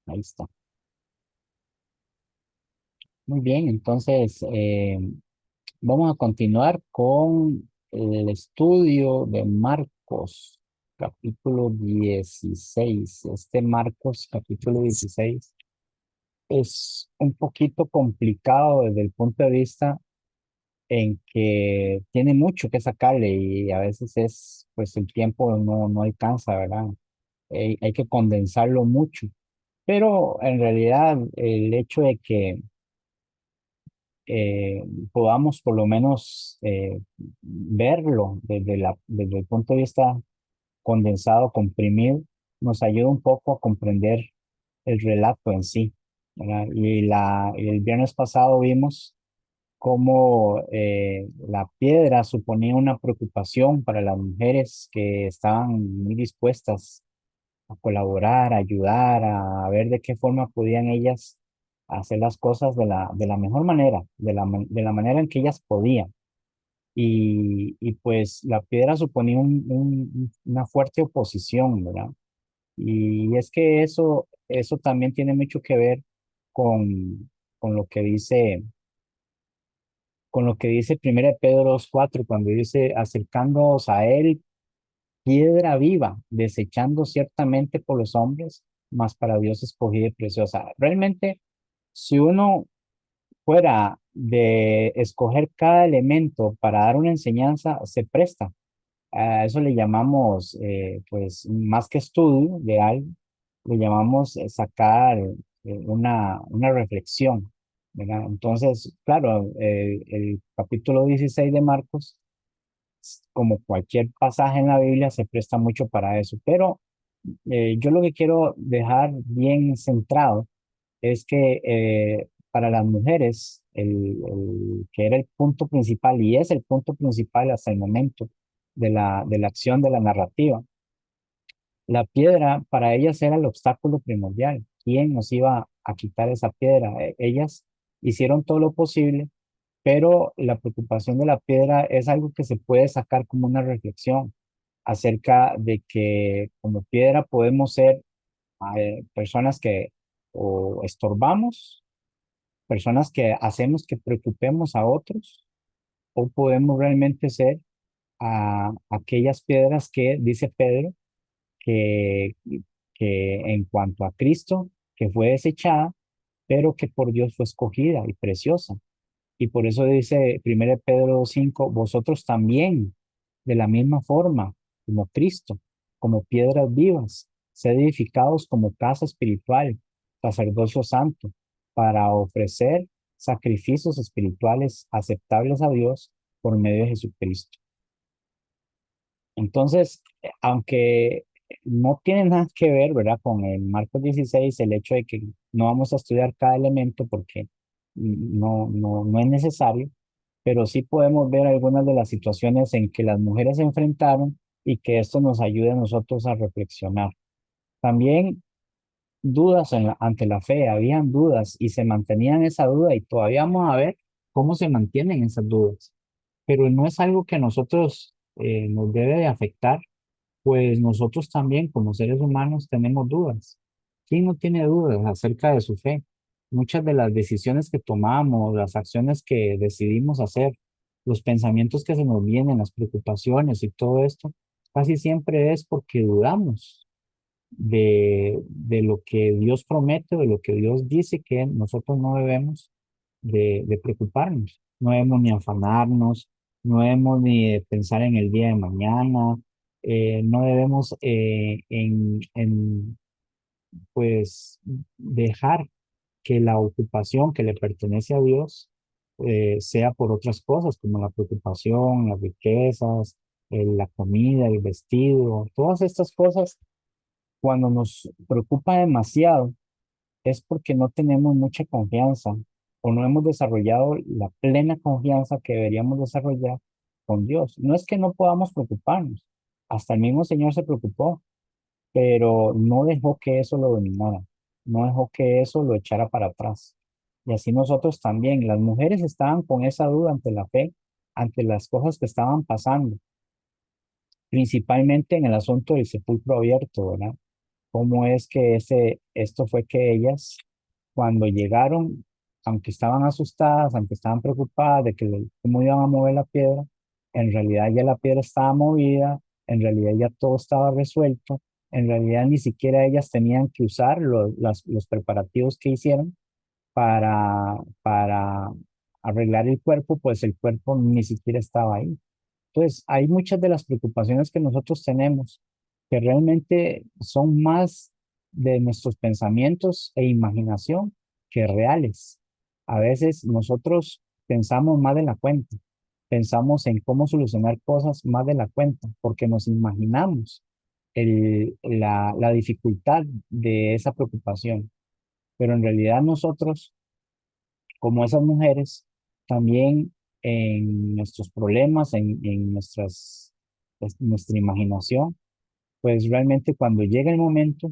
Ahí está. Muy bien, entonces vamos a continuar con el estudio de Marcos, capítulo 16. Este Marcos, capítulo 16, es un poquito complicado desde el punto de vista en que tiene mucho que sacarle y a veces pues el tiempo no alcanza, ¿verdad? Hay que condensarlo mucho, pero en realidad el hecho de que podamos por lo menos verlo desde el punto de vista condensado, comprimido, nos ayuda un poco a comprender el relato en sí, ¿verdad? Y el viernes pasado vimos cómo la piedra suponía una preocupación para las mujeres que estaban muy dispuestas a colaborar, a ayudar, a ver de qué forma podían ellas hacer las cosas de la mejor manera, de la manera en que ellas podían. Y pues la piedra suponía una fuerte oposición, ¿verdad? Y es que eso también tiene mucho que ver con, con lo que dice, con lo que dice 1 Pedro 2:4 cuando dice, acercándoos a él, piedra viva, desechando ciertamente por los hombres, mas para Dios escogida y preciosa. Realmente, si uno fuera de escoger cada elemento para dar una enseñanza, se presta. A eso le llamamos, pues, más que estudio de algo, le llamamos sacar una reflexión, ¿verdad? Entonces, claro, el capítulo 16 de Marcos, como cualquier pasaje en la Biblia, se presta mucho para eso. Pero yo lo que quiero dejar bien centrado es que para las mujeres, que era el punto principal y es el punto principal hasta el momento de la acción de la narrativa, la piedra para ellas era el obstáculo primordial. ¿Quién nos iba a quitar esa piedra? Ellas hicieron todo lo posible, pero la preocupación de la piedra es algo que se puede sacar como una reflexión acerca de que como piedra podemos ser personas que o estorbamos, personas que hacemos que preocupemos a otros, o podemos realmente ser aquellas piedras que dice Pedro que, que en cuanto a Cristo, que fue desechada, pero que por Dios fue escogida y preciosa. Y por eso dice 1 Pedro 5, vosotros también, de la misma forma como Cristo, como piedras vivas, sed edificados como casa espiritual, sacerdocio santo, para ofrecer sacrificios espirituales aceptables a Dios por medio de Jesucristo. Entonces, aunque no tiene nada que ver, ¿verdad? Con el Marcos 16, el hecho de que no vamos a estudiar cada elemento porque no es necesario, pero sí podemos ver algunas de las situaciones en que las mujeres se enfrentaron y que esto nos ayude a nosotros a reflexionar. También dudas ante la fe, habían dudas y se mantenían esa duda y todavía vamos a ver cómo se mantienen esas dudas, pero no es algo que nosotros nos debe de afectar, pues nosotros también como seres humanos tenemos dudas. ¿Quién no tiene dudas acerca de su fe? Muchas de las decisiones que tomamos, las acciones que decidimos hacer, los pensamientos que se nos vienen, las preocupaciones y todo esto, casi siempre es porque dudamos de lo que Dios promete, de lo que Dios dice que nosotros no debemos de preocuparnos, no debemos ni afanarnos, no debemos ni de pensar en el día de mañana, no debemos pues dejar que la ocupación que le pertenece a Dios sea por otras cosas, como la preocupación, las riquezas, la comida, el vestido, todas estas cosas, cuando nos preocupa demasiado, es porque no tenemos mucha confianza o no hemos desarrollado la plena confianza que deberíamos desarrollar con Dios. No es que no podamos preocuparnos, hasta el mismo Señor se preocupó, pero no dejó que eso lo dominara, no dejó que eso lo echara para atrás. Y así nosotros también, las mujeres estaban con esa duda ante la fe, ante las cosas que estaban pasando, principalmente en el asunto del sepulcro abierto, ¿verdad? cómo es que esto fue que ellas, cuando llegaron, aunque estaban asustadas, aunque estaban preocupadas de cómo iban a mover la piedra, en realidad ya la piedra estaba movida, en realidad ya todo estaba resuelto, en realidad ni siquiera ellas tenían que usar los preparativos que hicieron para arreglar el cuerpo, pues el cuerpo ni siquiera estaba ahí. Entonces, hay muchas de las preocupaciones que nosotros tenemos que realmente son más de nuestros pensamientos e imaginación que reales. A veces nosotros pensamos más de la cuenta, pensamos en cómo solucionar cosas más de la cuenta, porque nos imaginamos la dificultad de esa preocupación. Pero en realidad nosotros, como esas mujeres, también en nuestros problemas, en nuestra imaginación, pues realmente cuando llega el momento,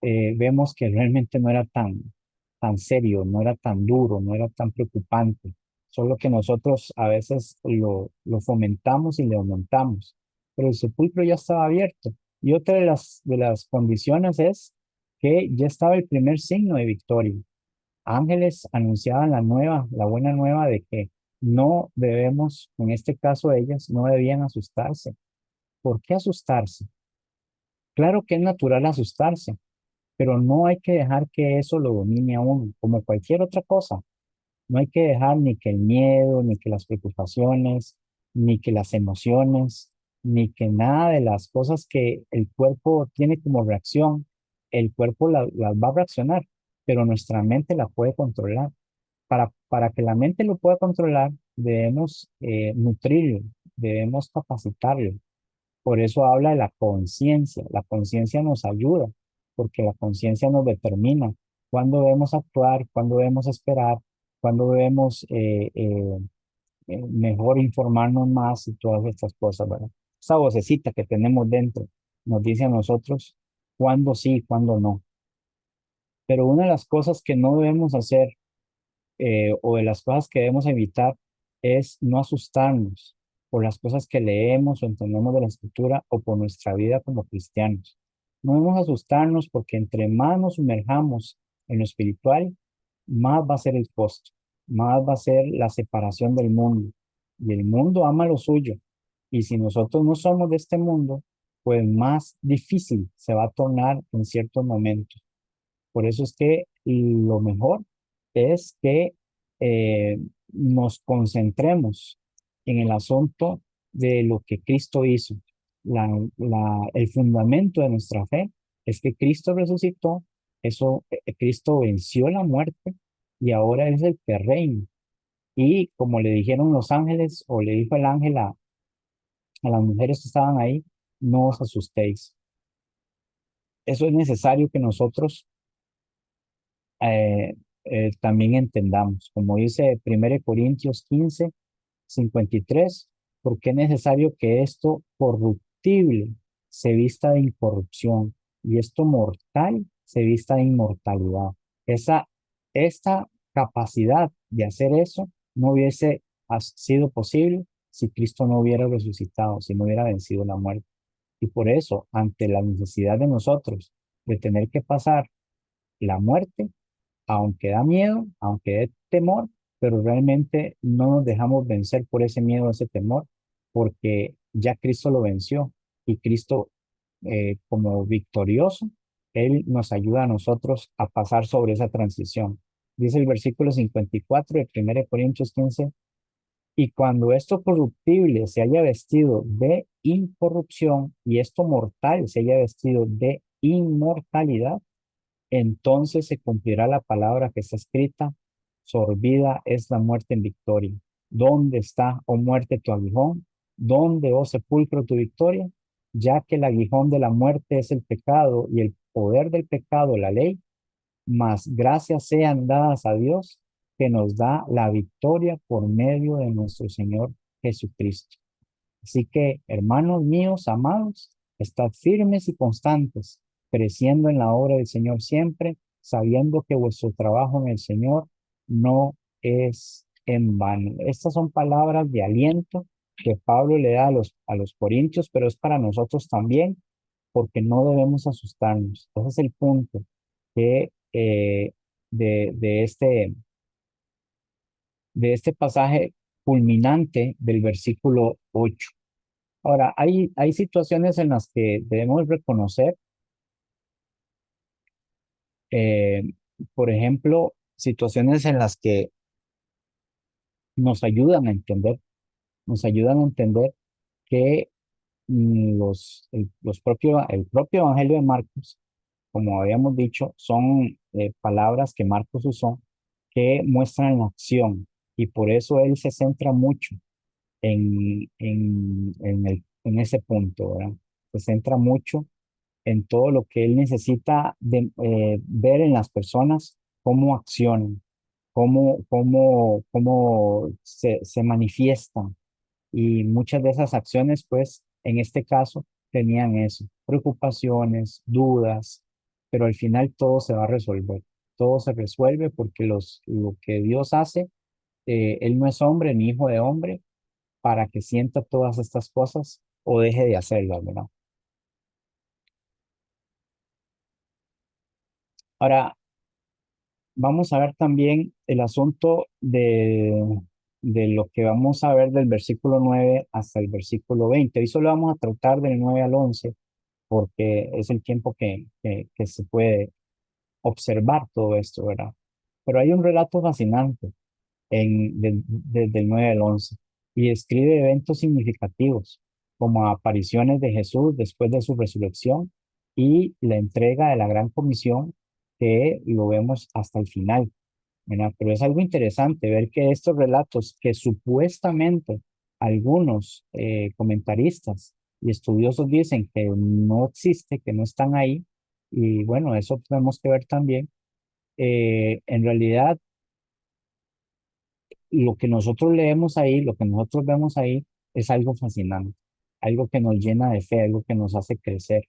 vemos que realmente no era tan serio, no era tan duro, no era tan preocupante, solo que nosotros a veces lo fomentamos y le aumentamos, pero el sepulcro ya estaba abierto. Y otra de las condiciones es que ya estaba el primer signo de victoria. Ángeles anunciaban la buena nueva de que no debemos, en este caso ellas, no debían asustarse. ¿Por qué asustarse? Claro que es natural asustarse, pero no hay que dejar que eso lo domine a uno, como cualquier otra cosa. No hay que dejar ni que el miedo, ni que las preocupaciones, ni que las emociones, ni que nada de las cosas que el cuerpo tiene como reacción, el cuerpo las va a reaccionar, pero nuestra mente la puede controlar. Para que la mente lo pueda controlar, debemos nutrirlo, debemos capacitarlo. Por eso habla de la conciencia. La conciencia nos ayuda, porque la conciencia nos determina cuándo debemos actuar, cuándo debemos esperar, cuándo debemos mejor informarnos más y todas estas cosas, ¿verdad? Esa vocecita que tenemos dentro nos dice a nosotros cuándo sí y cuándo no. Pero una de las cosas que no debemos hacer o de las cosas que debemos evitar es no asustarnos por las cosas que leemos o entendemos de la escritura o por nuestra vida como cristianos. No debemos asustarnos porque entre más nos sumerjamos en lo espiritual, más va a ser el costo, más va a ser la separación del mundo. Y el mundo ama lo suyo. Y si nosotros no somos de este mundo, pues más difícil se va a tornar en ciertos momentos. Por eso es que lo mejor es que nos concentremos en el asunto de lo que Cristo hizo. El fundamento de nuestra fe es que Cristo resucitó, Cristo venció la muerte y ahora es el que reina. Y como le dijeron los ángeles o le dijo el ángel a las mujeres que estaban ahí, no os asustéis. Eso es necesario que nosotros eh, también entendamos, como dice 1 Corintios 15:53, porque es necesario que esto corruptible se vista de incorrupción y esto mortal se vista de inmortalidad. Esa, esta capacidad de hacer eso no hubiese sido posible si Cristo no hubiera resucitado, si no hubiera vencido la muerte. Y por eso, ante la necesidad de nosotros de tener que pasar la muerte, aunque da miedo, aunque dé temor, pero realmente no nos dejamos vencer por ese miedo, ese temor, porque ya Cristo lo venció y Cristo, como victorioso, Él nos ayuda a nosotros a pasar sobre esa transición. Dice el versículo 54 de 1 Corintios 15, y cuando esto corruptible se haya vestido de incorrupción y esto mortal se haya vestido de inmortalidad, entonces se cumplirá la palabra que está escrita: sorbida es la muerte en victoria. ¿Dónde está, oh muerte, tu aguijón? ¿Dónde, oh sepulcro, tu victoria? Ya que el aguijón de la muerte es el pecado y el poder del pecado la ley, mas gracias sean dadas a Dios que nos da la victoria por medio de nuestro Señor Jesucristo. Así que, hermanos míos, amados, estad firmes y constantes, creciendo en la obra del Señor siempre, sabiendo que vuestro trabajo en el Señor no es en vano. Estas son palabras de aliento que Pablo le da a los corintios, pero es para nosotros también, porque no debemos asustarnos. Ese es el punto que, de de este pasaje culminante del versículo 8. Ahora, hay situaciones en las que debemos reconocer, eh, por ejemplo, situaciones en las que nos ayudan a entender, nos ayudan a entender que el propio Evangelio de Marcos, como habíamos dicho, son palabras que Marcos usó que muestran la acción y por eso él se centra mucho en ese punto, ¿verdad? Se centra mucho en todo lo que él necesita ver en las personas, cómo accionan, cómo se manifiestan. Y muchas de esas acciones, pues, en este caso, tenían eso, preocupaciones, dudas, pero al final todo se va a resolver. Todo se resuelve porque lo que Dios hace, Él no es hombre ni hijo de hombre para que sienta todas estas cosas o deje de hacerlas, ¿verdad? Ahora, vamos a ver también el asunto de lo que vamos a ver del versículo 9 hasta el versículo 20. Hoy solo vamos a tratar del 9 al 11 porque es el tiempo que se puede observar todo esto, ¿verdad? Pero hay un relato fascinante desde el 9 al 11 y describe eventos significativos como apariciones de Jesús después de su resurrección y la entrega de la gran comisión que lo vemos hasta el final, ¿verdad? Pero es algo interesante ver que estos relatos que supuestamente algunos comentaristas y estudiosos dicen que no existe, que no están ahí, y bueno, eso tenemos que ver también. En realidad, lo que nosotros leemos ahí, lo que nosotros vemos ahí, es algo fascinante, algo que nos llena de fe, algo que nos hace crecer.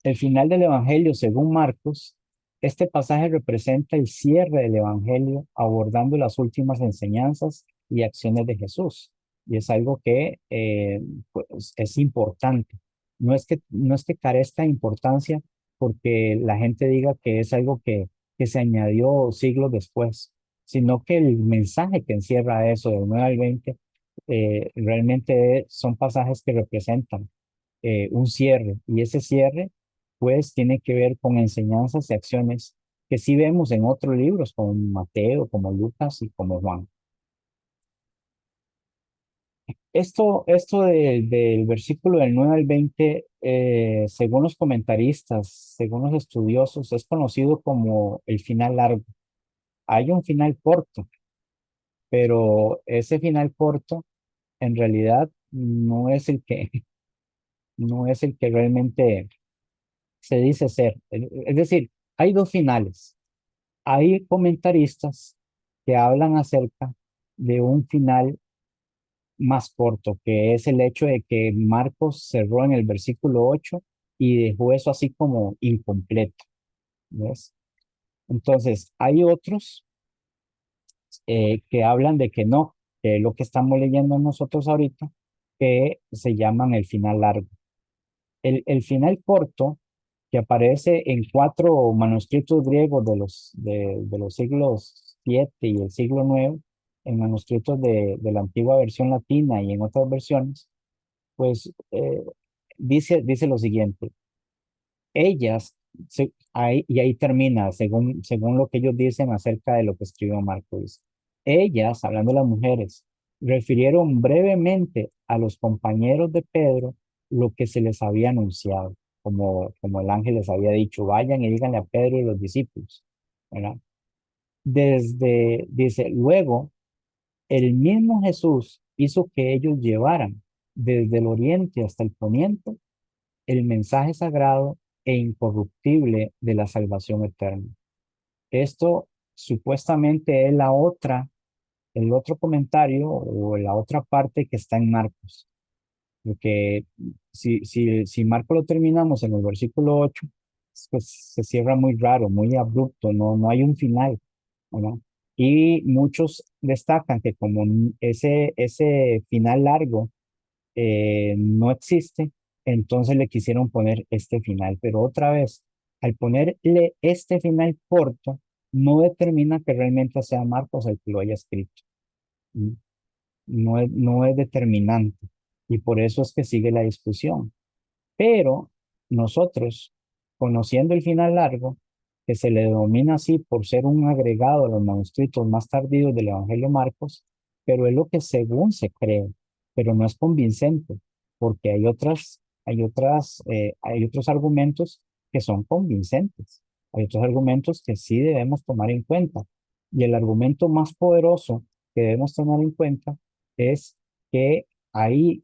El final del Evangelio, según Marcos, este pasaje representa el cierre del Evangelio abordando las últimas enseñanzas y acciones de Jesús. Y es algo que pues, es importante. No es que carezca de importancia porque la gente diga que es algo que se añadió siglos después, sino que el mensaje que encierra eso del 9 al 20 realmente son pasajes que representan un cierre. Y ese cierre, pues, tiene que ver con enseñanzas y acciones que sí vemos en otros libros, como Mateo, como Lucas y como Juan. Esto del versículo del 9 al 20, según los comentaristas, según los estudiosos, es conocido como el final largo. Hay un final corto, pero ese final corto en realidad no es no es el que realmente se dice ser. Es decir, hay dos finales. Hay comentaristas que hablan acerca de un final más corto, que es el hecho de que Marcos cerró en el versículo 8 y dejó eso así como incompleto, ¿ves? Entonces, hay otros que hablan de que no, que lo que estamos leyendo nosotros ahorita, que se llaman el final largo. El final corto que aparece en cuatro manuscritos griegos de los siglos 7 y el siglo 9, en manuscritos de la antigua versión latina y en otras versiones, pues dice lo siguiente, ellas, y ahí termina, según lo que ellos dicen acerca de lo que escribió Marcos, ellas, hablando de las mujeres, refirieron brevemente a los compañeros de Pedro lo que se les había anunciado, como el ángel les había dicho, vayan y díganle a Pedro y los discípulos, ¿verdad? Dice, luego, el mismo Jesús hizo que ellos llevaran desde el oriente hasta el poniente el mensaje sagrado e incorruptible de la salvación eterna. Esto supuestamente es el otro comentario o la otra parte que está en Marcos. Porque si Marcos lo terminamos en el versículo 8, pues se cierra muy raro, muy abrupto, no hay un final, ¿no? Y muchos destacan que como ese final largo no existe, entonces le quisieron poner este final. Pero otra vez, al ponerle este final corto, no determina que realmente sea Marcos el que lo haya escrito. ¿Mm? No es determinante. Y por eso es que sigue la discusión. Pero nosotros, conociendo el final largo, que se le denomina así por ser un agregado a los manuscritos más tardíos del Evangelio de Marcos, pero es lo que según se cree, pero no es convincente, porque hay otros argumentos que son convincentes, hay otros argumentos que sí debemos tomar en cuenta. Y el argumento más poderoso que debemos tomar en cuenta es que hay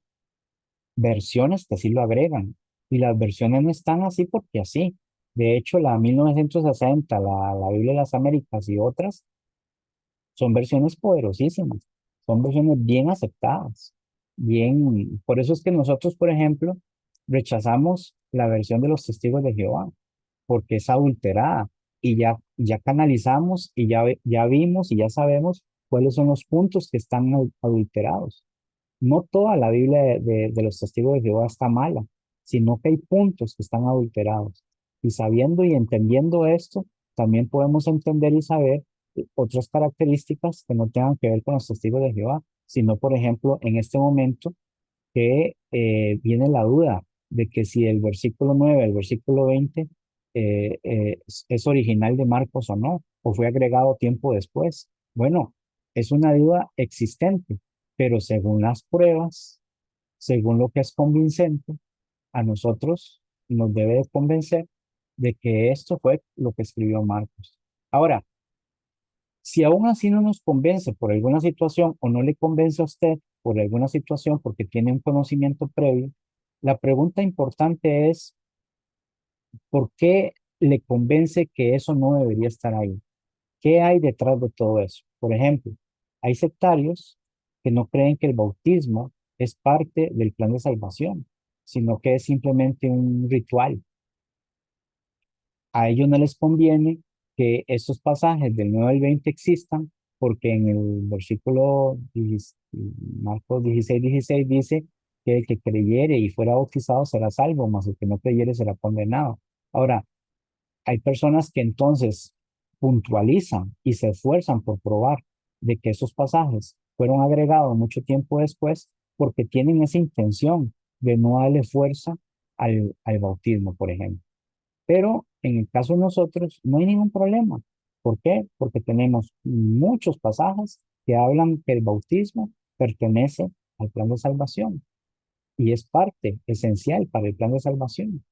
versiones que sí lo agregan. Y las versiones no están así porque así. De hecho, la 1960, la Biblia de las Américas y otras son versiones poderosísimas. Son versiones bien aceptadas. Bien, por eso es que nosotros, por ejemplo, rechazamos la versión de los testigos de Jehová, porque es adulterada. Y ya canalizamos y ya vimos y ya sabemos cuáles son los puntos que están adulterados. No toda la Biblia de los testigos de Jehová está mala, sino que hay puntos que están adulterados. Y sabiendo y entendiendo esto, también podemos entender y saber otras características que no tengan que ver con los testigos de Jehová, sino, por ejemplo, en este momento que viene la duda de que si el versículo 9 el versículo 20 es original de Marcos o no, o fue agregado tiempo después. Bueno, es una duda existente, pero según las pruebas, según lo que es convincente, a nosotros nos debe de convencer de que esto fue lo que escribió Marcos. Ahora, si aún así no nos convence por alguna situación o no le convence a usted por alguna situación porque tiene un conocimiento previo, la pregunta importante es, ¿por qué le convence que eso no debería estar ahí? ¿Qué hay detrás de todo eso? Por ejemplo, hay sectarios que no creen que el bautismo es parte del plan de salvación, sino que es simplemente un ritual. A ellos no les conviene que estos pasajes del 9 al 20 existan, porque en el versículo 10 Marcos 16 dice que el que creyere y fuera bautizado será salvo, mas el que no creyere será condenado. Ahora, hay personas que entonces puntualizan y se esfuerzan por probar de que esos pasajes fueron agregados mucho tiempo después porque tienen esa intención de no darle fuerza al bautismo, por ejemplo. Pero en el caso de nosotros no hay ningún problema. ¿Por qué? Porque tenemos muchos pasajes que hablan que el bautismo pertenece al plan de salvación y es parte esencial para el plan de salvación.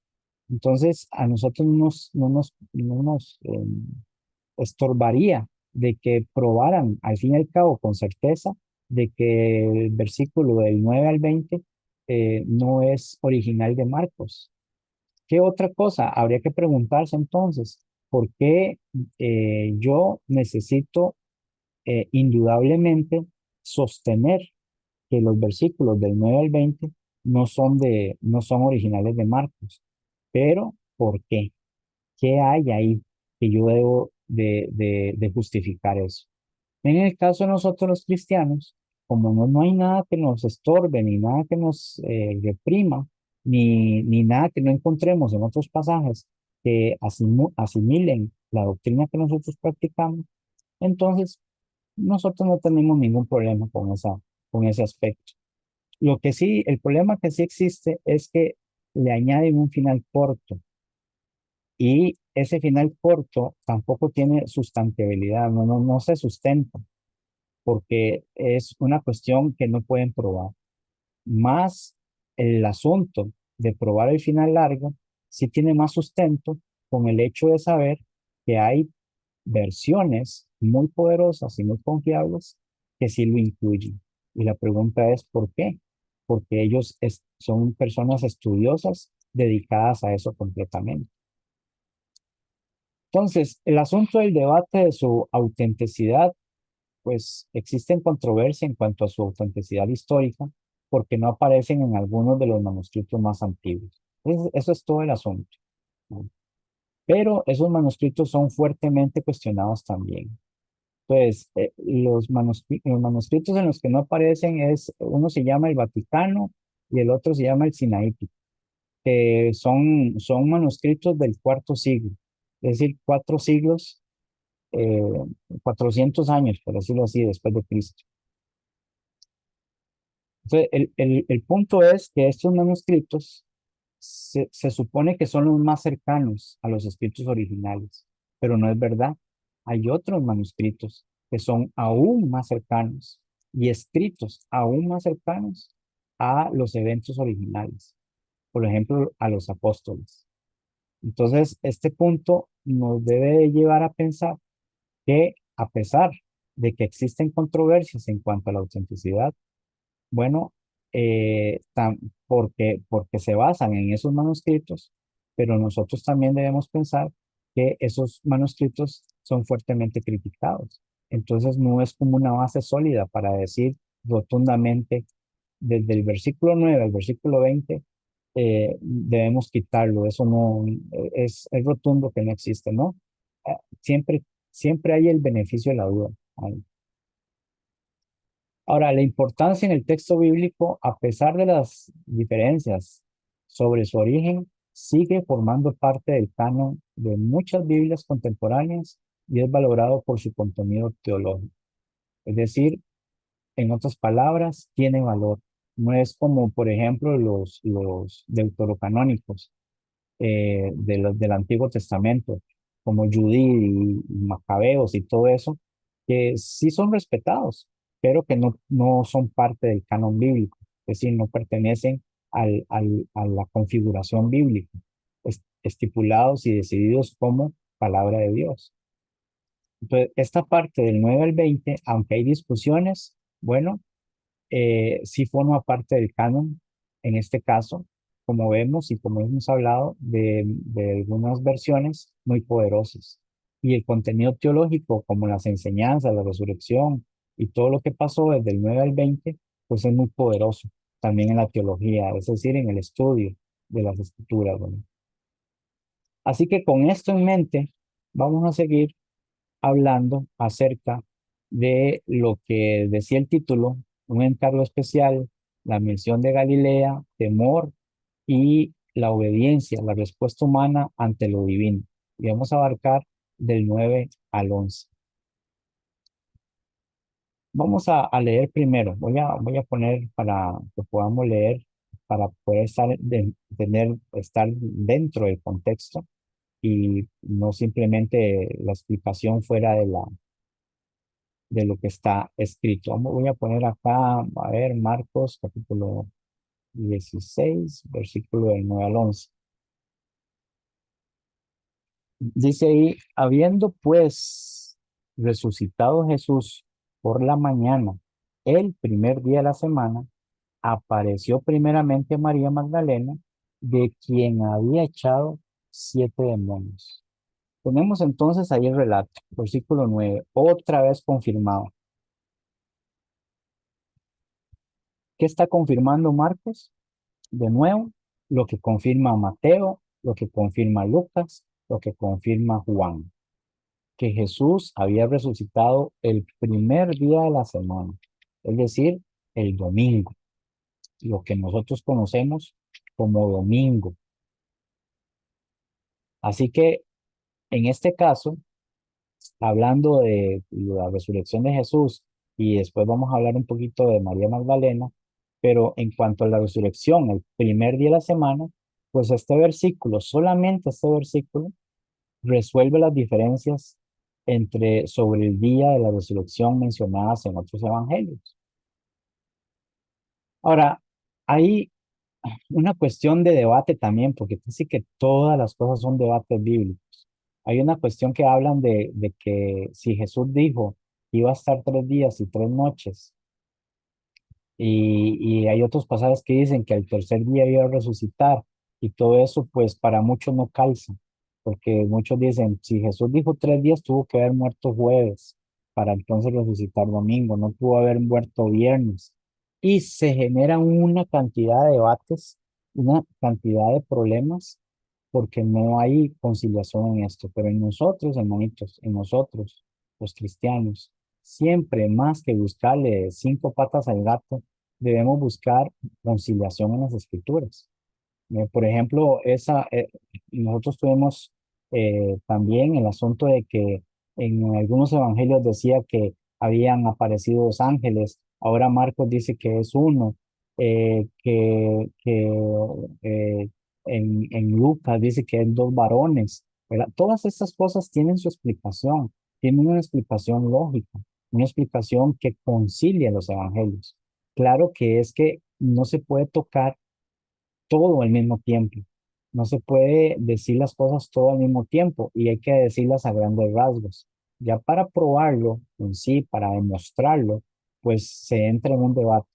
Entonces, a nosotros no nos estorbaría de que probaran al fin y al cabo con certeza de que el versículo del 9 al 20 no es original de Marcos. ¿Qué otra cosa? Habría que preguntarse entonces, ¿por qué yo necesito indudablemente sostener que los versículos del 9 al 20 no son originales de Marcos? Pero, ¿por qué? ¿Qué hay ahí que yo debo de justificar eso? En el caso de nosotros los cristianos, como no hay nada que nos estorbe, ni nada que nos reprima, ni nada que no encontremos en otros pasajes que asimilen la doctrina que nosotros practicamos, entonces nosotros no tenemos ningún problema con ese aspecto. Lo que sí, el problema que sí existe es que le añaden un final corto y ese final corto tampoco tiene sustentabilidad, no se sustenta porque es una cuestión que no pueden probar. Más el asunto de probar el final largo, sí tiene más sustento con el hecho de saber que hay versiones muy poderosas y muy confiables que sí lo incluyen. Y la pregunta es, ¿por qué? Porque ellos son personas estudiosas dedicadas a eso completamente. Entonces, el asunto del debate de su autenticidad pues existen controversia en cuanto a su autenticidad histórica porque no aparecen en algunos de los manuscritos más antiguos. Eso es todo el asunto, ¿no? Pero esos manuscritos son fuertemente cuestionados también. Entonces, los manuscritos en los que no aparecen uno se llama el Vaticano y el otro se llama el Sinaítico, que son manuscritos del cuarto siglo, es decir, 4 siglos, eh, 400 años, por decirlo así, después de Cristo. Entonces, el punto es que estos manuscritos se supone que son los más cercanos a los escritos originales, pero no es verdad. Hay otros manuscritos que son aún más cercanos y escritos aún más cercanos a los eventos originales, por ejemplo, a los apóstoles. Entonces, este punto nos debe de llevar a pensar que a pesar de que existen controversias en cuanto a la autenticidad, bueno, porque se basan en esos manuscritos, pero nosotros también debemos pensar que esos manuscritos son fuertemente criticados. Entonces no es como una base sólida para decir rotundamente desde el versículo 9 al versículo 20 debemos quitarlo. Eso no es rotundo que no existe, ¿no? Siempre, siempre hay el beneficio de la duda. Ahora, la importancia en el texto bíblico, a pesar de las diferencias sobre su origen, sigue formando parte del canon de muchas Biblias contemporáneas y es valorado por su contenido teológico. Es decir, en otras palabras, tiene valor. No es como, por ejemplo, los deuterocanónicos, del Antiguo Testamento, como Judí y Macabeos y todo eso, que sí son respetados, pero que no son parte del canon bíblico, es decir, no pertenecen a la configuración bíblica, estipulados y decididos como palabra de Dios. Entonces, esta parte del 9 al 20, aunque hay discusiones, bueno, sí forma parte del canon, en este caso, como vemos y como hemos hablado, de algunas versiones muy poderosas. Y el contenido teológico, como las enseñanzas, la resurrección y todo lo que pasó desde el 9 al 20, pues es muy poderoso también en la teología, es decir, en el estudio de las escrituras. Bueno. Así que con esto en mente, vamos a seguir hablando acerca de lo que decía el título, un encargo especial, la misión de Galilea, temor y la obediencia, la respuesta humana ante lo divino. Y vamos a abarcar del 9 al 11. Vamos a leer primero. Voy a poner para que podamos leer, para poder estar dentro del contexto y no simplemente la explicación fuera de lo que está escrito. Voy a poner acá, a ver, Marcos capítulo 16 versículo del 9 al 11. Dice ahí, habiendo pues resucitado Jesús por la mañana, el primer día de la semana, apareció primeramente a María Magdalena, de quien había echado 7 demonios. Tenemos entonces ahí el relato, versículo 9 otra vez confirmado. ¿Qué está confirmando Marcos? De nuevo, lo que confirma Mateo, lo que confirma Lucas, lo que confirma Juan, que Jesús había resucitado el primer día de la semana, es decir, el domingo, lo que nosotros conocemos como domingo. Así que en este caso, hablando de la resurrección de Jesús, y después vamos a hablar un poquito de María Magdalena, pero en cuanto a la resurrección, el primer día de la semana, pues este versículo, solamente este versículo, resuelve las diferencias sobre el día de la resurrección mencionadas en otros evangelios. Ahora, hay una cuestión de debate también, porque casi que todas las cosas son debates bíblicos. Hay una cuestión que hablan de que si Jesús dijo que iba a estar 3 días y 3 noches, y hay otros pasajes que dicen que al tercer día iba a resucitar, y todo eso, pues para muchos no calza, porque muchos dicen, si Jesús dijo 3 días, tuvo que haber muerto jueves, para entonces resucitar domingo, no pudo haber muerto viernes. Y se generan una cantidad de debates, una cantidad de problemas, porque no hay conciliación en esto. Pero en nosotros, hermanitos, en nosotros, los cristianos, siempre más que buscarle cinco patas al gato, debemos buscar conciliación en las escrituras. Por ejemplo, nosotros tuvimos también el asunto de que en algunos evangelios decía que habían aparecido dos ángeles, ahora Marcos dice que es uno, que en Lucas dice que es dos varones, ¿verdad? Todas estas cosas tienen su explicación, tienen una explicación lógica, una explicación que concilia los evangelios. Claro que es que no se puede tocar todo al mismo tiempo. No se puede decir las cosas todo al mismo tiempo y hay que decirlas a grandes rasgos. Ya para probarlo en sí, para demostrarlo, pues se entra en un debate.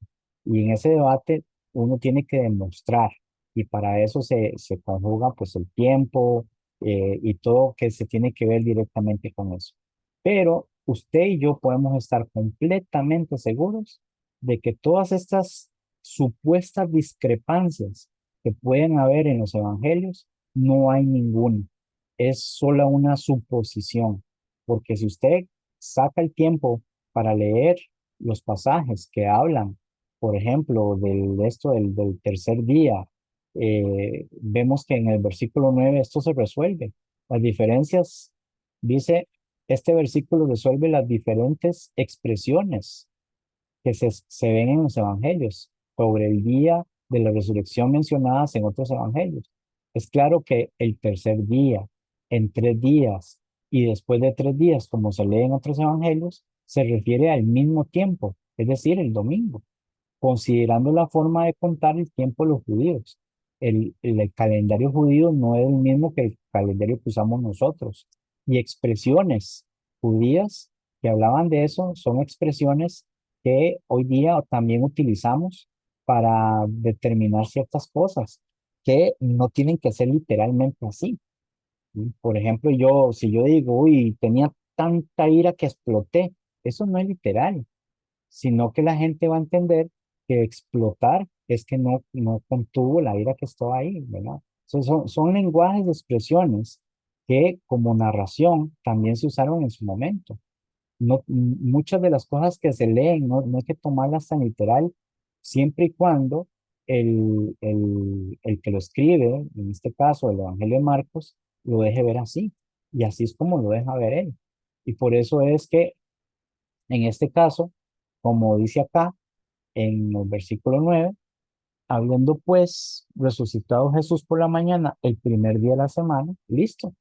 Y en ese debate uno tiene que demostrar y para eso se conjuga pues el tiempo y todo que se tiene que ver directamente con eso. Pero usted y yo podemos estar completamente seguros de que todas estas supuestas discrepancias que pueden haber en los evangelios, no hay ninguna. Es solo una suposición, porque si usted saca el tiempo para leer los pasajes que hablan, por ejemplo, del tercer día, vemos que en el versículo 9 esto se resuelve. Las diferencias, dice, este versículo resuelve las diferentes expresiones que se ven en los evangelios sobre el día de la resurrección mencionadas en otros evangelios. Es claro que el tercer día, en 3 días y después de 3 días, como se lee en otros evangelios, se refiere al mismo tiempo, es decir, el domingo, considerando la forma de contar el tiempo de los judíos. El calendario judío no es el mismo que el calendario que usamos nosotros. Y expresiones judías que hablaban de eso son expresiones que hoy día también utilizamos para determinar ciertas cosas que no tienen que ser literalmente así. ¿Sí? Por ejemplo, si yo digo, uy, tenía tanta ira que exploté, eso no es literal, sino que la gente va a entender que explotar es que no contuvo la ira que estaba ahí, ¿verdad? Son lenguajes de expresiones que como narración también se usaron en su momento. No, muchas de las cosas que se leen no hay que tomarlas tan literal, siempre y cuando el que lo escribe, en este caso el Evangelio de Marcos, lo deje ver así. Y así es como lo deja ver él. Y por eso es que en este caso, como dice acá en el versículo 9, habiendo pues resucitado Jesús por la mañana el primer día de la semana, listo.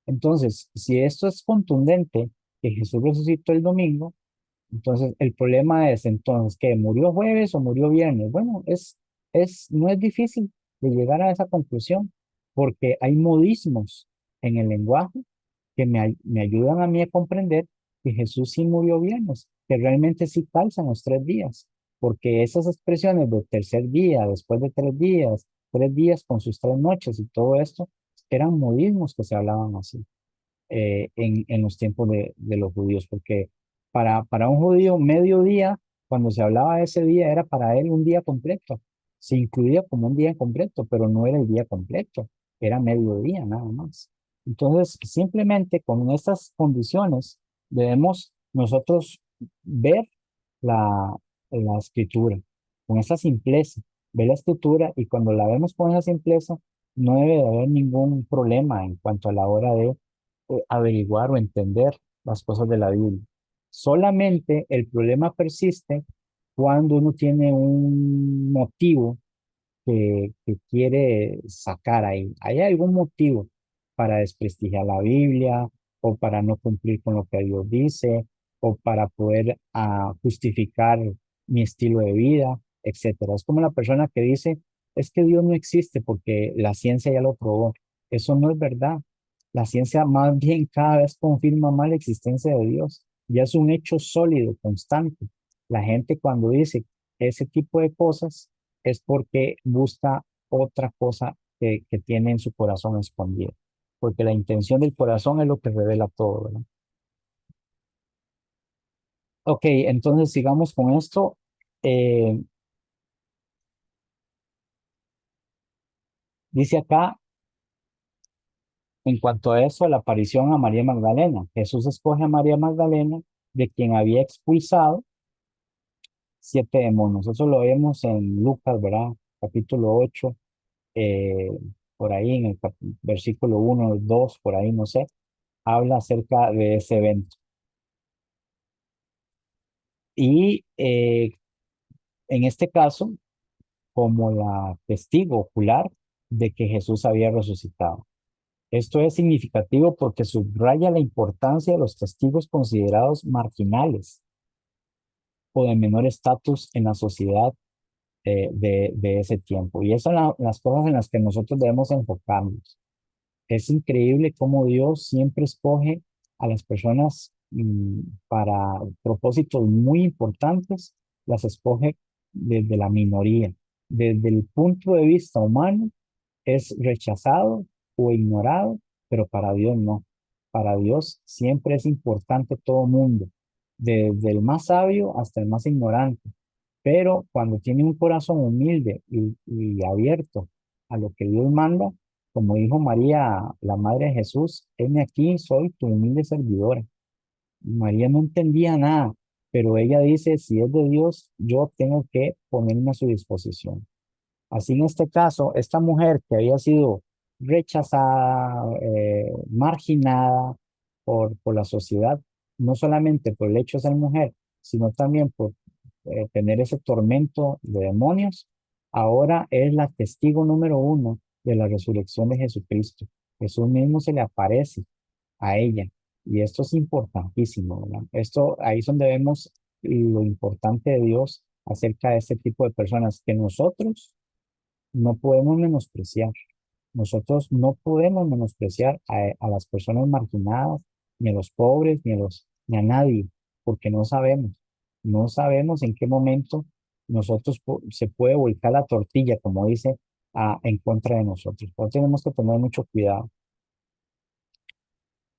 Entonces, si esto es contundente, que Jesús resucitó el domingo, entonces el problema es entonces que murió jueves o murió viernes. Bueno, no es difícil de llegar a esa conclusión, porque hay modismos en el lenguaje que me ayudan a mí a comprender que Jesús sí murió viernes, que realmente sí calzan los 3 días, porque esas expresiones de tercer día, después de 3 días, 3 días con sus 3 noches y todo esto, eran modismos que se hablaban así en los tiempos de los judíos, porque para un judío mediodía, cuando se hablaba de ese día, era para él un día completo. Se incluía como un día completo, pero no era el día completo, era mediodía nada más. Entonces, simplemente con estas condiciones debemos nosotros ver la, la escritura, con esa simpleza, ver la escritura y cuando la vemos con esa simpleza, no debe de haber ningún problema en cuanto a la hora de averiguar o entender las cosas de la Biblia. Solamente el problema persiste cuando uno tiene un motivo que quiere sacar ahí. ¿Hay algún motivo para desprestigiar la Biblia o para no cumplir con lo que Dios dice o para poder justificar mi estilo de vida, etcétera? Es como la persona que dice, es que Dios no existe porque la ciencia ya lo probó. Eso no es verdad. La ciencia más bien cada vez confirma más la existencia de Dios. Ya es un hecho sólido, constante. La gente cuando dice ese tipo de cosas es porque busca otra cosa que tiene en su corazón escondido. Porque la intención del corazón es lo que revela todo, ¿verdad? Ok, entonces sigamos con esto. Eh, dice acá, en cuanto a eso, la aparición a María Magdalena. Jesús escoge a María Magdalena de quien había expulsado 7 demonios. Eso lo vemos en Lucas, ¿verdad? Capítulo 8, eh, por ahí en el versículo 1, 2, por ahí, no sé, habla acerca de ese evento. Y en este caso, como la testigo ocular de que Jesús había resucitado. Esto es significativo porque subraya la importancia de los testigos considerados marginales o de menor estatus en la sociedad de ese tiempo. Y esas son las cosas en las que nosotros debemos enfocarnos. Es increíble cómo Dios siempre escoge a las personas para propósitos muy importantes, las escoge desde la minoría. Desde el punto de vista humano, es rechazado o ignorado, pero para Dios no. Para Dios siempre es importante todo mundo, desde el más sabio hasta el más ignorante. Pero cuando tiene un corazón humilde y abierto a lo que Dios manda, como dijo María, la madre de Jesús, heme aquí, soy tu humilde servidora. María no entendía nada, pero ella dice, si es de Dios, yo tengo que ponerme a su disposición. Así en este caso, esta mujer que había sido rechazada, marginada por la sociedad, no solamente por el hecho de ser mujer, sino también por tener ese tormento de demonios, ahora es la testigo número uno de la resurrección de Jesucristo. Jesús mismo se le aparece a ella. Y esto es importantísimo, ¿verdad? Esto, ahí es donde vemos lo importante de Dios acerca de este tipo de personas que nosotros no podemos menospreciar. Nosotros no podemos menospreciar a las personas marginadas, ni a los pobres, ni a nadie, porque no sabemos. No sabemos en qué momento se puede volcar la tortilla, como dice, en contra de nosotros. Por eso tenemos que tener mucho cuidado.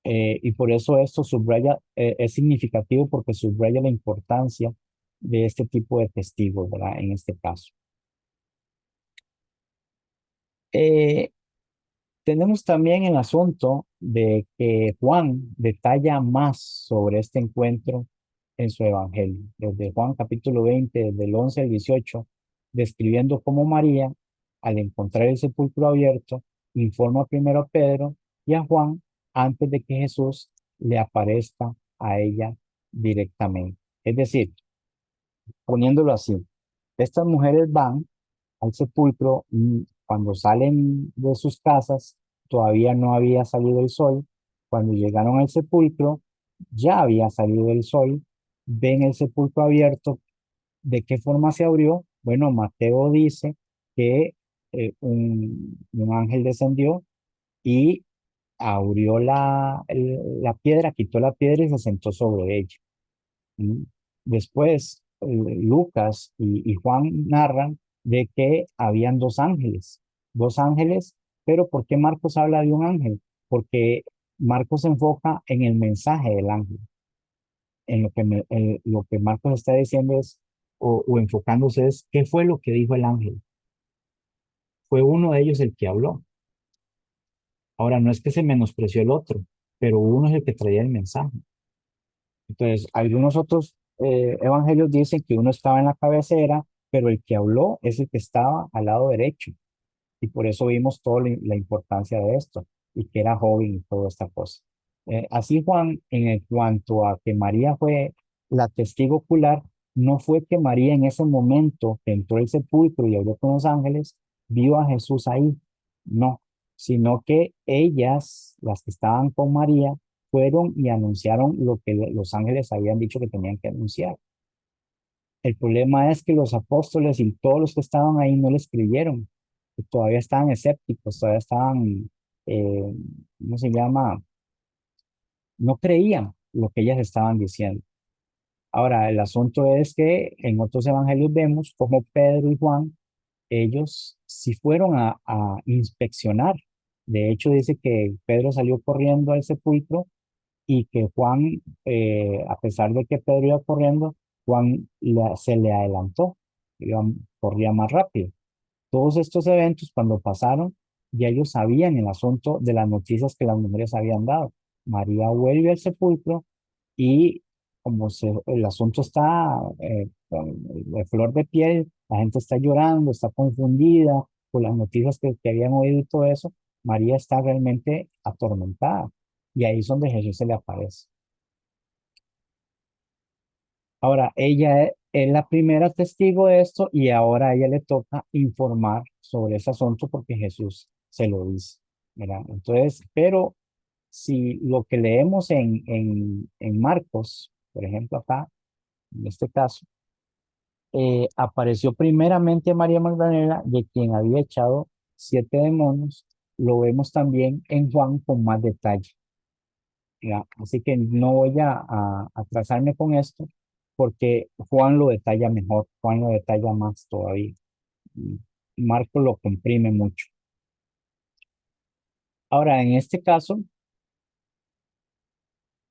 Y por eso esto subraya, es significativo porque subraya la importancia de este tipo de testigos, ¿verdad? En este caso. Eh, Tenemos también el asunto de que Juan detalla más sobre este encuentro en su evangelio. Desde Juan capítulo 20, del 11 al 18, describiendo cómo María, al encontrar el sepulcro abierto, informa primero a Pedro y a Juan antes de que Jesús le aparezca a ella directamente. Es decir, poniéndolo así, estas mujeres van al sepulcro, cuando salen de sus casas, todavía no había salido el sol. Cuando llegaron al sepulcro, ya había salido el sol. Ven el sepulcro abierto. ¿De qué forma se abrió? Bueno, Mateo dice que un ángel descendió y abrió la piedra, quitó la piedra y se sentó sobre ella. ¿Mm? Después, Lucas y Juan narran de que habían dos ángeles, pero ¿por qué Marcos habla de un ángel? Porque Marcos se enfoca en el mensaje del ángel, en lo que Marcos está diciendo es, o enfocándose es, ¿qué fue lo que dijo el ángel? Fue uno de ellos el que habló. Ahora, no es que se menospreció el otro, pero uno es el que traía el mensaje. Entonces, algunos otros evangelios dicen que uno estaba en la cabecera, pero el que habló es el que estaba al lado derecho. Y por eso vimos toda la importancia de esto, y que era joven y toda esta cosa. Así Juan, cuanto a que María fue la testigo ocular, no fue que María en ese momento que entró al sepulcro y habló con los ángeles, vio a Jesús ahí, no, sino que ellas, las que estaban con María, fueron y anunciaron lo que los ángeles habían dicho que tenían que anunciar. El problema es que los apóstoles y todos los que estaban ahí no les creyeron, que todavía estaban escépticos, todavía estaban, eh, ¿cómo se llama? No creían lo que ellas estaban diciendo. Ahora, el asunto es que en otros evangelios vemos como Pedro y Juan, ellos sí fueron a inspeccionar. De hecho, dice que Pedro salió corriendo al sepulcro y que Juan, a pesar de que Pedro iba corriendo, Juan se le adelantó, corría más rápido. Todos estos eventos, cuando pasaron, ya ellos sabían el asunto de las noticias que las mujeres habían dado. María vuelve al sepulcro y el asunto está de flor de piel, la gente está llorando, está confundida por las noticias que habían oído y todo eso, María está realmente atormentada. Y ahí es donde Jesús se le aparece. Ahora, ella es la primera testigo de esto y ahora a ella le toca informar sobre ese asunto porque Jesús se lo dice, ¿verdad? Entonces, pero si lo que leemos en Marcos, por ejemplo, acá, en este caso, apareció primeramente María Magdalena, de quien había echado 7 demonios, lo vemos también en Juan con más detalle. ¿Ya? Así que no voy a atrasarme con esto porque Juan lo detalla mejor, Juan lo detalla más todavía. Y Marco lo comprime mucho. Ahora, en este caso,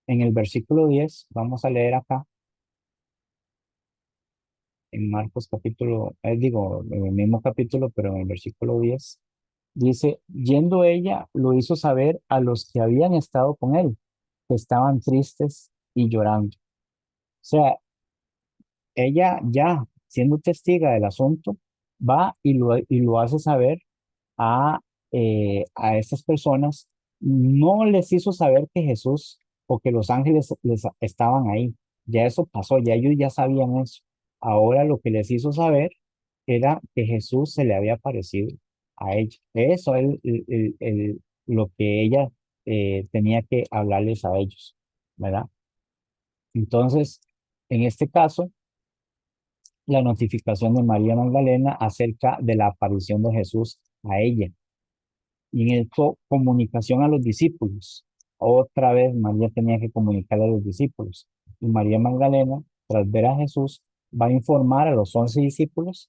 en el versículo 10 vamos a leer acá, en Marcos capítulo, digo, en el mismo capítulo, pero en el versículo 10 dice, yendo ella, lo hizo saber a los que habían estado con él, que estaban tristes y llorando. O sea, ella ya siendo testiga del asunto, va y lo hace saber a, a estas personas. No les hizo saber que Jesús o que los ángeles les estaban ahí. Ya eso pasó, ya ellos ya sabían eso. Ahora lo que les hizo saber era que Jesús se le había aparecido a ella. Eso es lo que ella tenía que hablarles a ellos, ¿verdad? Entonces, en este caso, la notificación de María Magdalena acerca de la aparición de Jesús a ella. Y en esto, comunicación a los discípulos. Otra vez María tenía que comunicar a los discípulos. Y María Magdalena, tras ver a Jesús, va a informar a los 11 discípulos,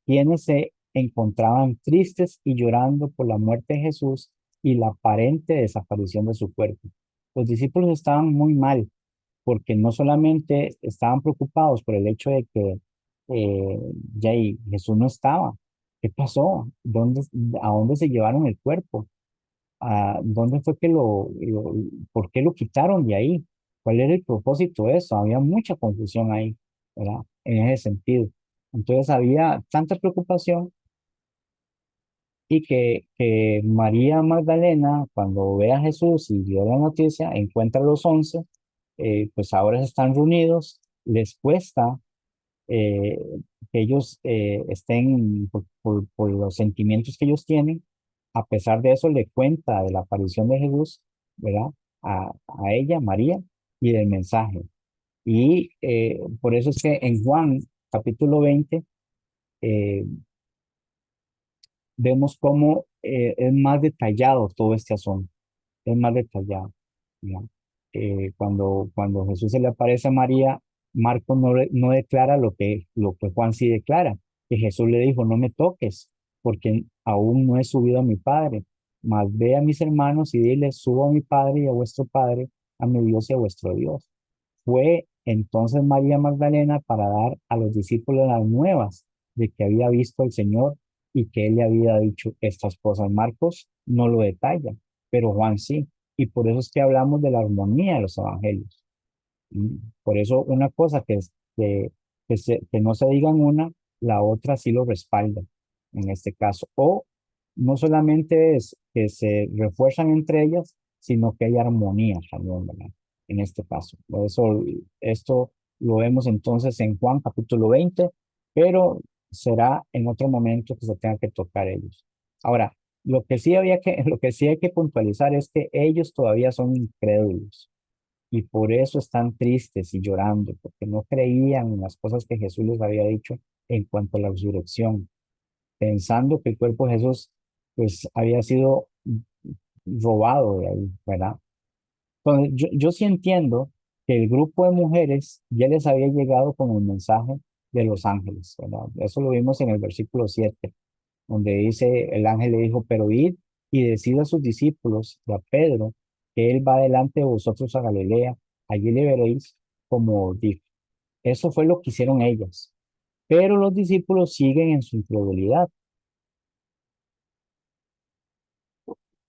quienes se encontraban tristes y llorando por la muerte de Jesús y la aparente desaparición de su cuerpo. Los discípulos estaban muy mal porque no solamente estaban preocupados por el hecho de que eh, ya ahí Jesús no estaba. ¿Qué pasó? ¿A dónde se llevaron el cuerpo? ¿Dónde fue que por qué lo quitaron de ahí? ¿Cuál era el propósito de eso? Había mucha confusión ahí, ¿verdad? En ese sentido. Entonces había tanta preocupación y que María Magdalena, cuando ve a Jesús y dio la noticia, encuentra a los 11, pues ahora están reunidos, les cuesta eh, que ellos estén por los sentimientos que ellos tienen. A pesar de eso, le cuenta de la aparición de Jesús, ¿verdad? A ella, María, y del mensaje. Y por eso es que en Juan capítulo 20 eh, vemos cómo es más detallado todo este asunto, es más detallado. ¿No? Cuando Jesús se le aparece a María, Marcos no declara lo que Juan sí declara, que Jesús le dijo, no me toques, porque aún no he subido a mi Padre, mas ve a mis hermanos y dile, subo a mi Padre y a vuestro Padre, a mi Dios y a vuestro Dios. Fue entonces María Magdalena para dar a los discípulos las nuevas de que había visto al Señor y que él le había dicho estas cosas. Marcos no lo detalla, pero Juan sí. Y por eso es que hablamos de la armonía de los evangelios. Por eso una cosa que no se digan una, la otra sí lo respalda en este caso. O no solamente es que se refuerzan entre ellas, sino que hay armonía también, ¿verdad? En este caso. Por eso esto lo vemos entonces en Juan capítulo 20, pero será en otro momento que se tenga que tocar ellos. Ahora, lo que sí hay que puntualizar es que ellos todavía son incrédulos y por eso están tristes y llorando, porque no creían en las cosas que Jesús les había dicho en cuanto a la resurrección, pensando que el cuerpo de Jesús pues había sido robado de ahí, ¿verdad? Entonces, yo sí entiendo que el grupo de mujeres ya les había llegado con el mensaje de los ángeles, ¿verdad? Eso lo vimos en el versículo 7 donde dice, el ángel le dijo, pero id y decid a sus discípulos y a Pedro que él va delante de vosotros a Galilea, allí le veréis como os dijo. Eso fue lo que hicieron ellas. Pero los discípulos siguen en su incredulidad.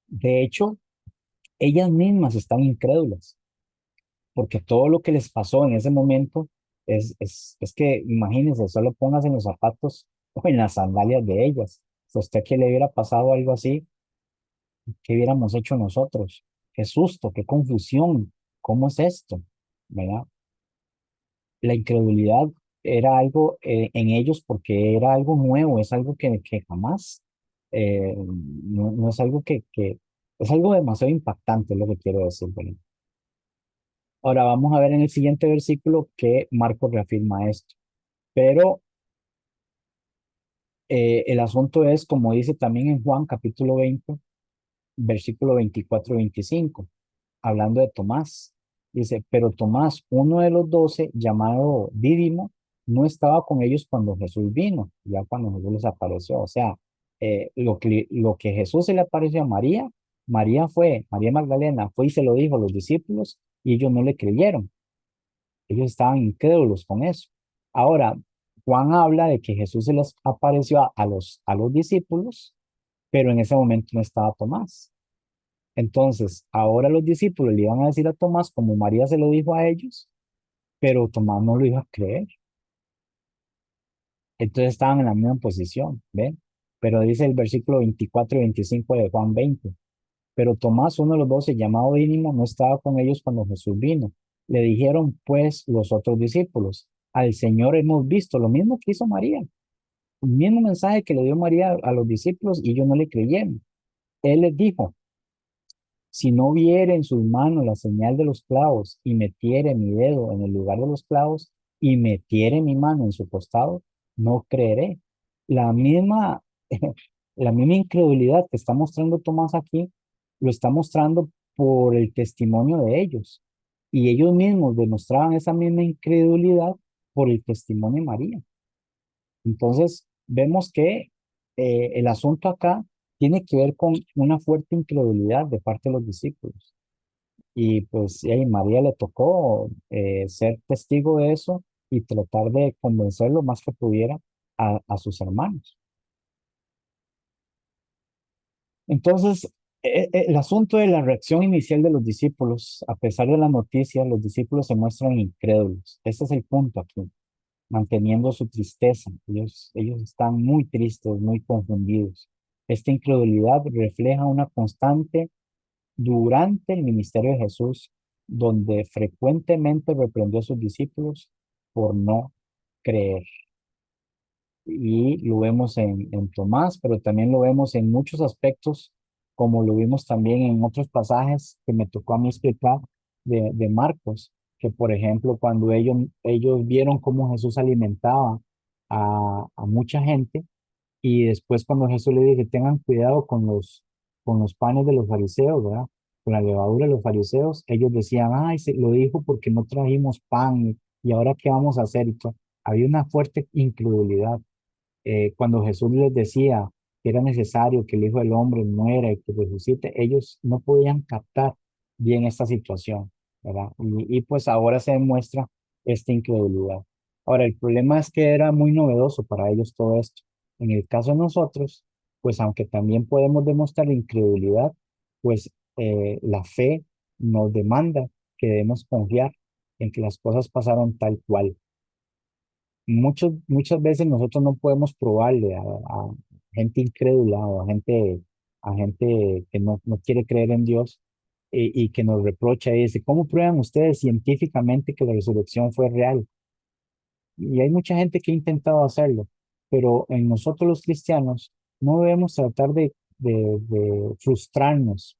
De hecho, ellas mismas están incrédulas. porque todo lo que les pasó en ese momento es que, imagínense, solo póngase en los zapatos o en las sandalias de ellas. Si a usted que le hubiera pasado algo así, ¿qué hubiéramos hecho nosotros? Qué susto, qué confusión, ¿cómo es esto? ¿Verdad? La incredulidad era algo en ellos porque era algo nuevo, es algo que jamás, no es algo es algo demasiado impactante, es lo que quiero decir. ¿Verdad? Ahora vamos a ver en el siguiente versículo que Marcos reafirma esto. Pero el asunto es, como dice también en Juan capítulo 20 versículo 24-25 hablando de Tomás. Dice, pero Tomás, uno de los 12, llamado Dídimo, no estaba con ellos cuando Jesús vino, ya cuando Jesús les apareció. O sea, lo que Jesús se le apareció a María, María Magdalena fue y se lo dijo a los discípulos y ellos no le creyeron. Ellos estaban incrédulos con eso. Ahora, Juan habla de que Jesús se les apareció a los discípulos, pero en ese momento no estaba Tomás. Entonces, ahora los discípulos le iban a decir a Tomás, como María se lo dijo a ellos, pero Tomás no lo iba a creer. Entonces estaban en la misma posición, ¿ven? Pero dice el versículo 24 y 25 de Juan 20. Pero Tomás, uno de los 12, llamado Dídimo, no estaba con ellos cuando Jesús vino. Le dijeron pues los otros discípulos, al Señor hemos visto lo mismo que hizo María, el mismo mensaje que le dio María a los discípulos y ellos no le creyeron. Él les dijo, si no viere en sus manos la señal de los clavos y metiere mi dedo en el lugar de los clavos y metiere mi mano en su costado, no creeré. La misma, la misma incredulidad que está mostrando Tomás aquí, lo está mostrando por el testimonio de ellos. Y ellos mismos demostraban esa misma incredulidad por el testimonio de María. Entonces, vemos que el asunto acá tiene que ver con una fuerte incredulidad de parte de los discípulos. Y pues y a María le tocó ser testigo de eso y tratar de convencer lo más que pudiera a sus hermanos. Entonces, el asunto de la reacción inicial de los discípulos, a pesar de la noticia, los discípulos se muestran incrédulos. Ese es el punto aquí, manteniendo su tristeza. Ellos están muy tristes, muy confundidos. Esta incredulidad refleja una constante durante el ministerio de Jesús, donde frecuentemente reprendió a sus discípulos por no creer. Y lo vemos en Tomás, pero también lo vemos en muchos aspectos, como lo vimos también en otros pasajes que me tocó a mí explicar de Marcos, que por ejemplo, cuando ellos vieron cómo Jesús alimentaba a mucha gente, y después cuando Jesús le dice, tengan cuidado con los panes de los fariseos, ¿verdad? Con la levadura de los fariseos, ellos decían, ay, se lo dijo porque no trajimos pan y ahora qué vamos a hacer. Y había una fuerte incredulidad. Cuando Jesús les decía que era necesario que el Hijo del Hombre muera y que resucite, ellos no podían captar bien esta situación, ¿verdad? Y pues ahora se demuestra esta incredulidad. Ahora, el problema es que era muy novedoso para ellos todo esto. En el caso de nosotros, pues aunque también podemos demostrar incredulidad, pues la fe nos demanda que debemos confiar en que las cosas pasaron tal cual. Muchas veces nosotros no podemos probarle a gente incrédula o a gente que no quiere creer en Dios y que nos reprocha y dice, ¿cómo prueban ustedes científicamente que la resurrección fue real? Y hay mucha gente que ha intentado hacerlo, pero en nosotros los cristianos no debemos tratar de frustrarnos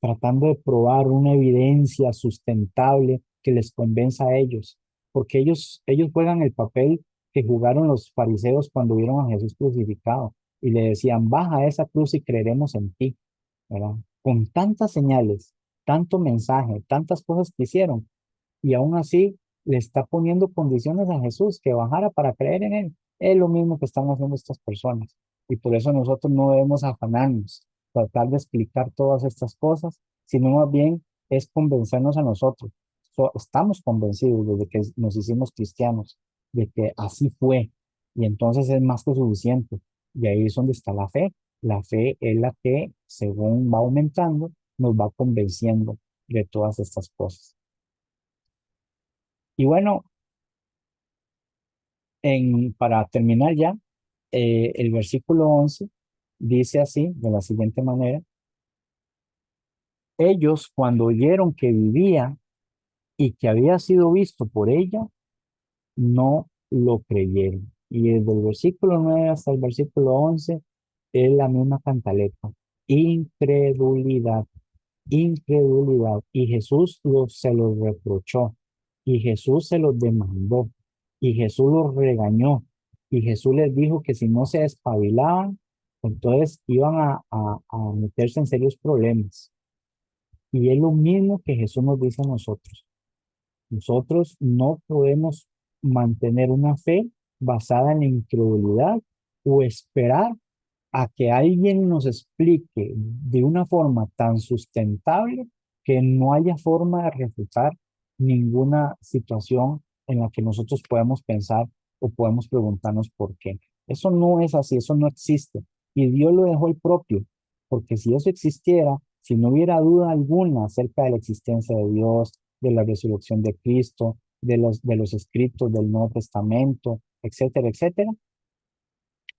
tratando de probar una evidencia sustentable que les convenza a ellos, porque ellos juegan el papel que jugaron los fariseos cuando vieron a Jesús crucificado y le decían, baja esa cruz y creeremos en ti, ¿verdad? Con tantas señales, tanto mensaje, tantas cosas que hicieron, y aún así le está poniendo condiciones a Jesús que bajara para creer en él. Es lo mismo que están haciendo estas personas. Y por eso nosotros no debemos afanarnos, tratar de explicar todas estas cosas, sino más bien es convencernos a nosotros. Estamos convencidos desde que nos hicimos cristianos de que así fue. Y entonces es más que suficiente. Y ahí es donde está la fe. La fe es la que, según va aumentando, nos va convenciendo de todas estas cosas. Y bueno, para terminar ya, el versículo 11 dice así, de la siguiente manera: ellos cuando oyeron que vivía y que había sido visto por ella, no lo creyeron. Y desde el versículo 9 hasta el versículo 11 es la misma cantaleta. Incredulidad, incredulidad. Y Jesús se los reprochó, y Jesús se los demandó, y Jesús los regañó, y Jesús les dijo que si no se espabilaban, entonces iban a meterse en serios problemas. Y es lo mismo que Jesús nos dice a nosotros. Nosotros no podemos mantener una fe basada en la incredulidad o esperar a que alguien nos explique de una forma tan sustentable que no haya forma de refutar ninguna situación en la que nosotros podemos pensar o podemos preguntarnos por qué. Eso no es así, eso no existe. Y Dios lo dejó el propio, porque si eso existiera, si no hubiera duda alguna acerca de la existencia de Dios, de la resurrección de Cristo, de los escritos del Nuevo Testamento, etcétera, etcétera,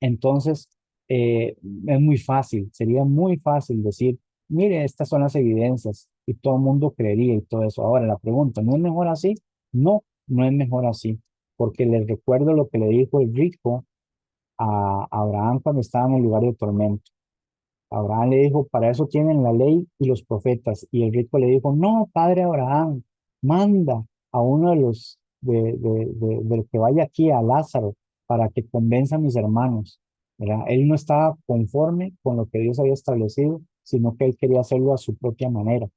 entonces, es muy fácil, sería muy fácil decir, mire, estas son las evidencias y todo el mundo creería y todo eso. Ahora, la pregunta, ¿no es mejor así? No, no es mejor así, porque les recuerdo lo que le dijo el rico a Abraham cuando estaba en el lugar de tormento. Abraham le dijo, para eso tienen la ley y los profetas. Y el rico le dijo, no, padre Abraham, manda a uno del que vaya aquí, a Lázaro, para que convenza a mis hermanos. ¿Verdad? Él no estaba conforme con lo que Dios había establecido, sino que él quería hacerlo a su propia manera.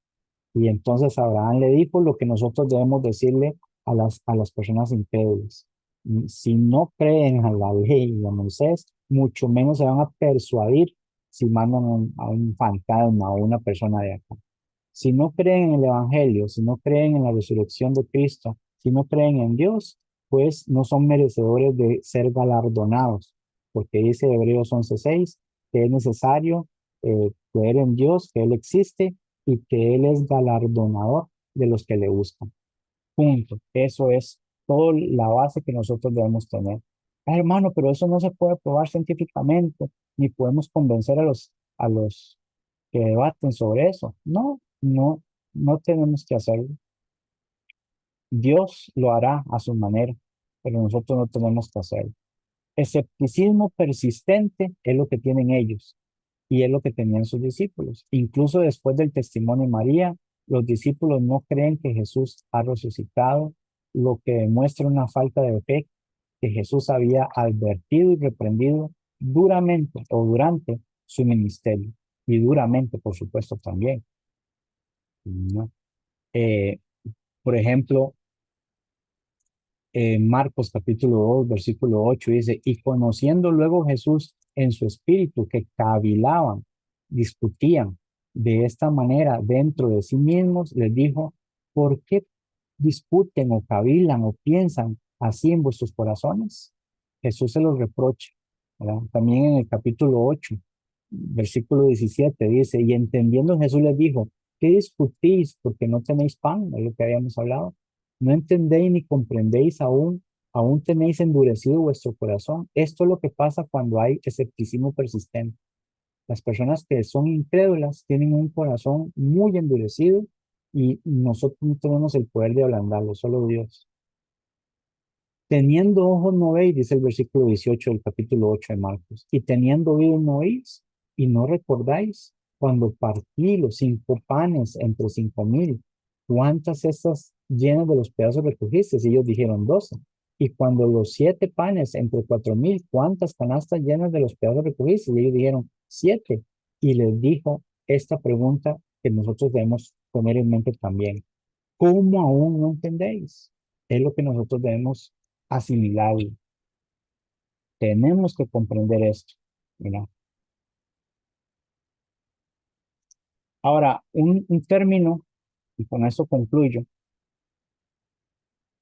Y entonces Abraham le dijo lo que nosotros debemos decirle a las personas incrédulas. Si no creen a la ley y a Moisés, mucho menos se van a persuadir si mandan a un fantasma o una persona de acá. Si no creen en el Evangelio, si no creen en la resurrección de Cristo, si no creen en Dios, pues no son merecedores de ser galardonados, porque dice Hebreos 11:6 que es necesario creer en Dios, que Él existe y que Él es galardonador de los que le buscan. Punto. Eso es toda la base que nosotros debemos tener. Hermano, pero eso no se puede probar científicamente, ni podemos convencer a los que debaten sobre eso. No, no, no tenemos que hacerlo. Dios lo hará a su manera, pero nosotros no tenemos que hacerlo. Escepticismo persistente es lo que tienen ellos y es lo que tenían sus discípulos. Incluso después del testimonio de María, los discípulos no creen que Jesús ha resucitado, lo que demuestra una falta de fe que Jesús había advertido y reprendido duramente o durante su ministerio y duramente, por supuesto, también. ¿No? Eh, por ejemplo, Marcos capítulo 2 versículo 8 dice, y conociendo luego Jesús en su espíritu que cavilaban, discutían de esta manera dentro de sí mismos, les dijo, ¿por qué discuten o cavilan o piensan así en vuestros corazones? Jesús se los reprocha, ¿verdad? También en el capítulo 8 versículo 17 dice, y entendiendo Jesús les dijo, ¿qué discutís porque no tenéis pan? Es lo que habíamos hablado. No entendéis ni comprendéis aún tenéis endurecido vuestro corazón. Esto es lo que pasa cuando hay escepticismo persistente. Las personas que son incrédulas tienen un corazón muy endurecido y nosotros no tenemos el poder de ablandarlo, solo Dios. Teniendo ojos no veis, dice el versículo 18 del capítulo 8 de Marcos, y teniendo oídos no oís, y no recordáis cuando partí los 5 panes entre 5,000, ¿cuántas cestas llenas de los pedazos recogiste? Y ellos dijeron 12. Y cuando los 7 panes entre 4,000, ¿cuántas canastas llenas de los pedazos recogiste? Y ellos dijeron 7. Y les dijo esta pregunta que nosotros debemos poner en mente también. ¿Cómo aún no entendéis? Es lo que nosotros debemos asimilar. Tenemos que comprender esto. ¿Verdad? Ahora, un término, y con eso concluyo,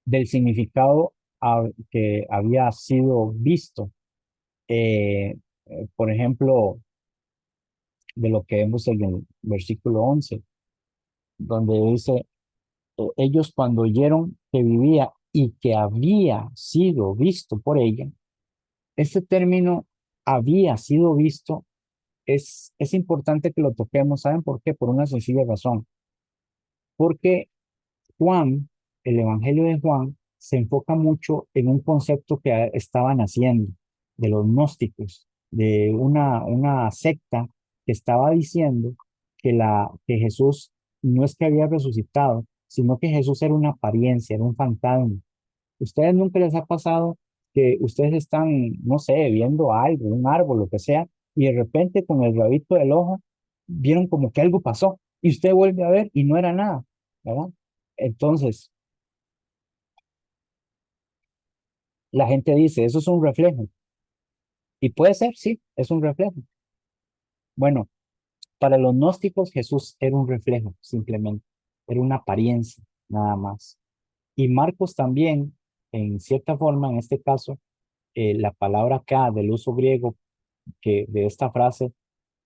del significado que había sido visto, por ejemplo, de lo que vemos en el versículo 11 donde dice, ellos cuando oyeron que vivía y que había sido visto por ella. Este término había sido visto es importante que lo toquemos. ¿Saben por qué? Por una sencilla razón. Porque Juan, el Evangelio de Juan, se enfoca mucho en un concepto que estaban haciendo de los gnósticos, de una secta que estaba diciendo que Jesús no es que había resucitado, sino que Jesús era una apariencia, era un fantasma. ¿Ustedes nunca les ha pasado que ustedes están, no sé, viendo algo, un árbol, lo que sea, y de repente con el rabito del ojo vieron como que algo pasó y usted vuelve a ver y no era nada, ¿verdad? Entonces, la gente dice, eso es un reflejo. Y puede ser, sí, es un reflejo. Bueno, para los gnósticos Jesús era un reflejo, simplemente. Era una apariencia, nada más. Y Marcos también, en cierta forma, en este caso, la palabra acá del uso griego que de esta frase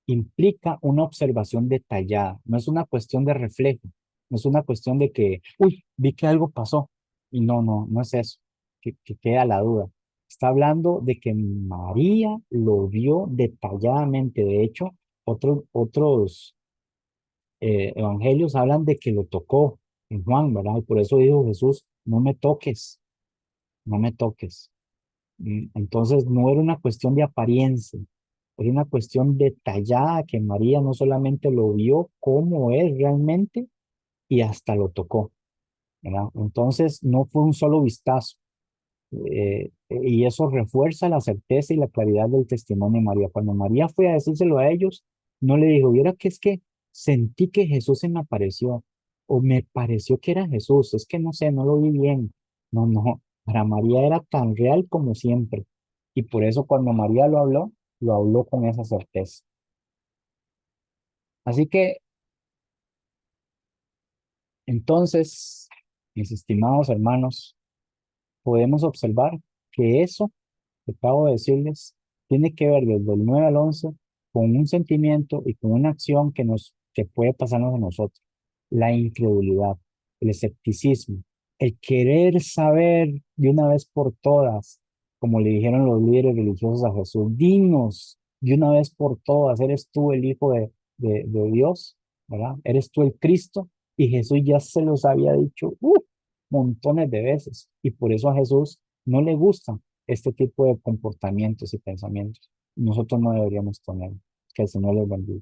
implica una observación detallada. No es una cuestión de reflejo, no es una cuestión de que, uy, vi que algo pasó. Y no es eso, que queda la duda. Está hablando de que María lo vio detalladamente. De hecho, otros evangelios hablan de que lo tocó en Juan, ¿verdad? Y por eso dijo Jesús, no me toques, no me toques. Entonces no era una cuestión de apariencia, era una cuestión detallada que María no solamente lo vio como es realmente y hasta lo tocó, ¿verdad? Entonces no fue un solo vistazo, y eso refuerza la certeza y la claridad del testimonio de María. Cuando María fue a decírselo a ellos, no le dijo, viera que es que sentí que Jesús se me apareció o me pareció que era Jesús, es que no sé, no lo vi bien. No, para María era tan real como siempre. Y por eso cuando María lo habló con esa certeza. Así que entonces, mis estimados hermanos, podemos observar que eso que acabo de decirles tiene que ver desde el 9 al 11 con un sentimiento y con una acción que puede pasarnos a nosotros. La incredulidad, el escepticismo, el querer saber de una vez por todas, como le dijeron los líderes religiosos a Jesús, dinos de una vez por todas, eres tú el Hijo de Dios, ¿verdad? Eres tú el Cristo, y Jesús ya se los había dicho montones de veces, y por eso a Jesús no le gustan este tipo de comportamientos y pensamientos. Nosotros no deberíamos tener. Que el Señor les bendiga.